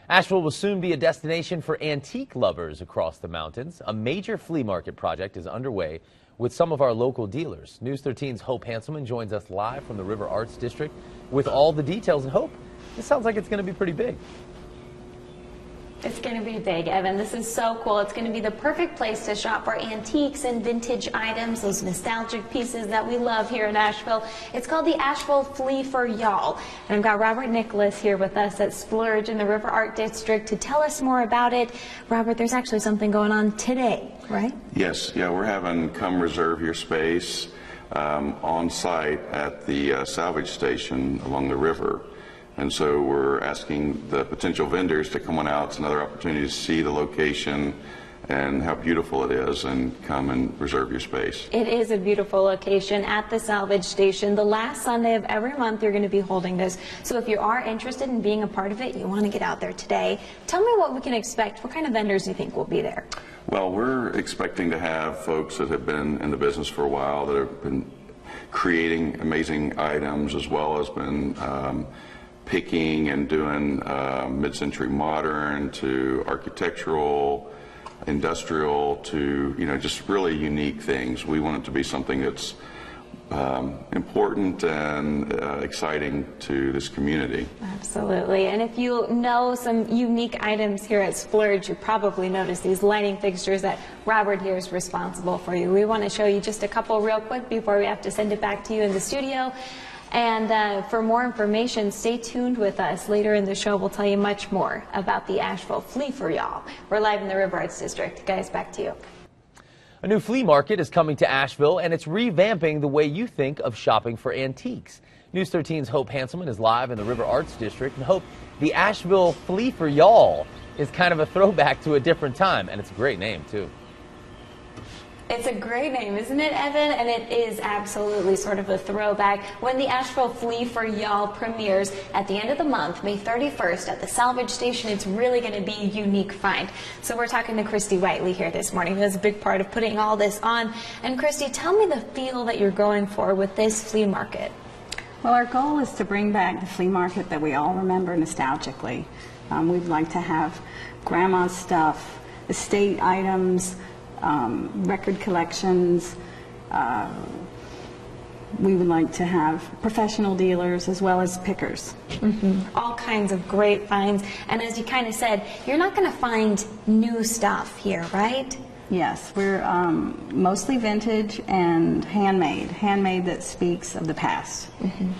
Asheville will soon be a destination for antique lovers across the mountains. A major flea market project is underway with some of our local dealers. News 13's Hope Hanselman joins us live from the River Arts District with all the details. And Hope, this sounds like it's going to be pretty big. It's going to be big, Evan. This is so cool. It's going to be the perfect place to shop for antiques and vintage items, those nostalgic pieces that we love here in Asheville. It's called the Asheville Flea for Y'all. And I've got Robert Nicholas here with us at Splurge in the River Art District to tell us more about it. Robert, there's actually something going on today, right? Yes, yeah, we're having come reserve your space on site at the Salvage Station along the river. And so we're asking the potential vendors to come on out. It's another opportunity to see the location and how beautiful it is and come and reserve your space. It is a beautiful location at the Salvage Station. The last Sunday of every month you're going to be holding this. So if you are interested in being a part of it, you want to get out there today. Tell me what we can expect. What kind of vendors do you think will be there? Well, we're expecting to have folks that have been in the business for a while, that have been creating amazing items, as well as been picking and doing mid-century modern to architectural, industrial to, just really unique things. We want it to be something that's important and exciting to this community. Absolutely. And if you know some unique items here at Splurge, you probably noticed these lighting fixtures that Robert here is responsible for you. We want to show you just a couple real quick before we have to send it back to you in the studio. And for more information, stay tuned with us. Later in the show, we'll tell you much more about the Asheville Flea for Y'all. We're live in the River Arts District. Guys, back to you. A new flea market is coming to Asheville, and it's revamping the way you think of shopping for antiques. News 13's Hope Hanselman is live in the River Arts District. And Hope, the Asheville Flea for Y'all is kind of a throwback to a different time, and it's a great name, too. It's a great name, isn't it, Evan? And it is absolutely sort of a throwback. When the Asheville Flea for Y'all premieres at the end of the month, May 31st, at the Salvage Station, it's really going to be a unique find. So we're talking to Christy Whiteley here this morning, who is a big part of putting all this on. And Christy, tell me the feel that you're going for with this flea market. Well, our goal is to bring back the flea market that we all remember nostalgically. We'd like to have grandma's stuff, estate items, record collections. We would like to have professional dealers as well as pickers. All kinds of great finds. And as you kind of said, you're not going to find new stuff here, right? Yes, we're mostly vintage and handmade that speaks of the past.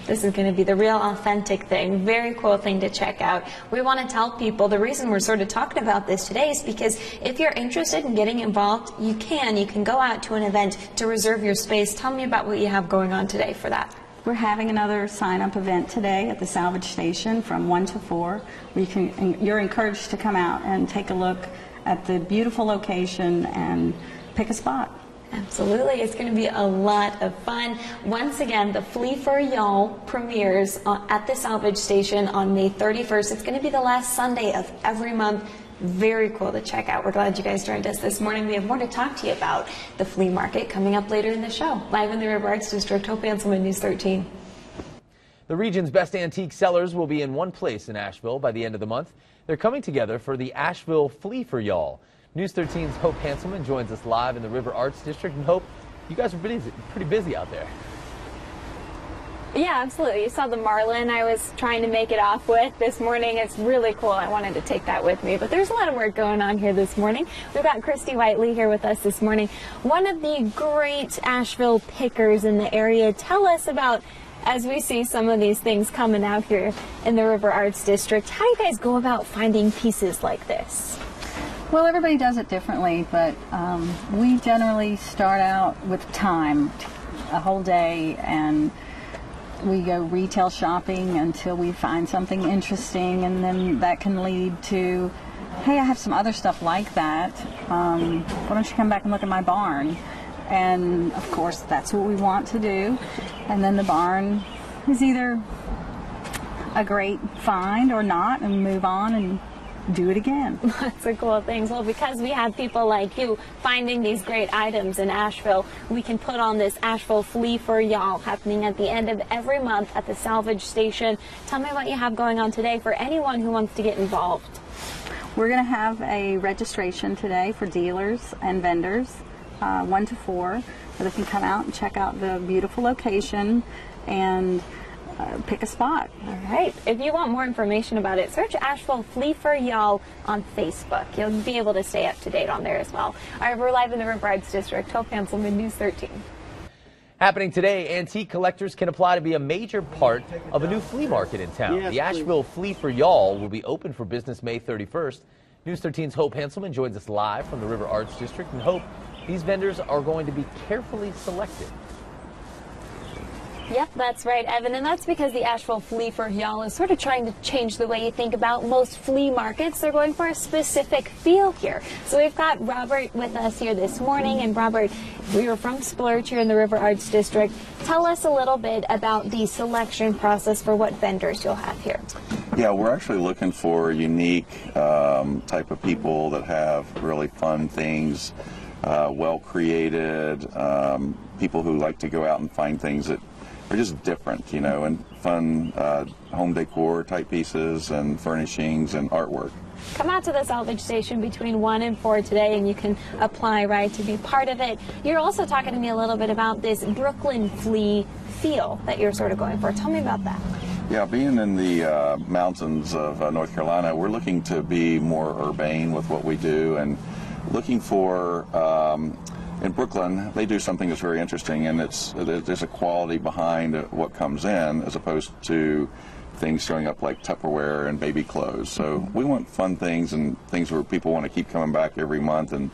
This is going to be the real authentic thing. Very cool thing to check out. We want to tell people the reason we're sort of talking about this today is because if you're interested in getting involved, you can go out to an event to reserve your space. Tell me about what you have going on today for that. We're having another sign-up event today at the Salvage Station from 1 to 4. You're encouraged to come out and take a look at the beautiful location and pick a spot. Absolutely. It's going to be a lot of fun. Once again, the Flea for Y'all premieres at the Salvage Station on May 31st. It's going to be the last Sunday of every month. Very cool to check out. We're glad you guys joined us this morning. We have more to talk to you about the flea market coming up later in the show. Live in the River Arts District, Hope Hanselman, News 13. The region's best antique sellers will be in one place in Asheville by the end of the month. They're coming together for the Asheville Flea for Y'all. News 13's Hope Hanselman joins us live in the River Arts District. And Hope, you guys are pretty busy out there. Yeah, absolutely. You saw the marlin I was trying to make it off with this morning. It's really cool. I wanted to take that with me. But there's a lot of work going on here this morning. We've got Christy Whiteley here with us this morning, one of the great Asheville pickers in the area. Tell us about, as we see some of these things coming out here in the River Arts District, how do you guys go about finding pieces like this? Well, everybody does it differently, but we generally start out with time, a whole day, and we go retail shopping until we find something interesting, and then that can lead to, hey, I have some other stuff like that. Why don't you come back and look at my barn? And of course, that's what we want to do. And then the barn is either a great find or not, and move on and do it again. Lots of cool things. Well, because we have people like you finding these great items in Asheville, we can put on this Asheville Flea for Y'all happening at the end of every month at the Salvage Station. Tell me what you have going on today for anyone who wants to get involved. We're going to have a registration today for dealers and vendors, 1 to 4, so they can come out and check out the beautiful location and pick a spot. All right. If you want more information about it, search Asheville Flea for Y'all on Facebook. You'll be able to stay up to date on there as well. All right, we're live in the River Arts District. Hope Hanselman, News 13. Happening today, antique collectors can apply to be a major part of a new flea market in town. Yes, the Asheville Flea for Y'all will be open for business May 31st. News 13's Hope Hanselman joins us live from the River Arts District. And Hope, these vendors are going to be carefully selected. Yep, that's right, Evan, and that's because the Asheville Flea for Y'all is sort of trying to change the way you think about most flea markets. They're going for a specific feel here. So we've got Robert with us here this morning, and Robert, we are from Splurge here in the River Arts District. Tell us a little bit about the selection process for what vendors you'll have here. Yeah, we're actually looking for unique type of people that have really fun things, well created, people who like to go out and find things that are just different, you know, and fun home decor type pieces and furnishings and artwork. Come out to the Salvage Station between 1 and 4 today, and you can apply right to be part of it. You're also talking to me a little bit about this Brooklyn flea feel that you're sort of going for. Tell me about that. Yeah, being in the mountains of North Carolina, we're looking to be more urbane with what we do and looking for in Brooklyn, they do something that's very interesting, and there's a quality behind what comes in as opposed to things showing up like Tupperware and baby clothes. So we want fun things and things where people want to keep coming back every month and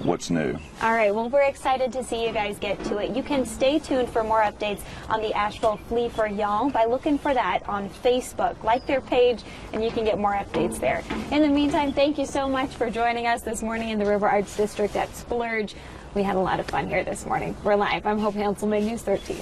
what's new. All right, well, we're excited to see you guys get to it. You can stay tuned for more updates on the Asheville Flea for Y'all by looking for that on Facebook. Like their page, and you can get more updates there. In the meantime, thank you so much for joining us this morning in the River Arts District at Splurge. We had a lot of fun here this morning. We're live. I'm Hope Hanselman, News 13.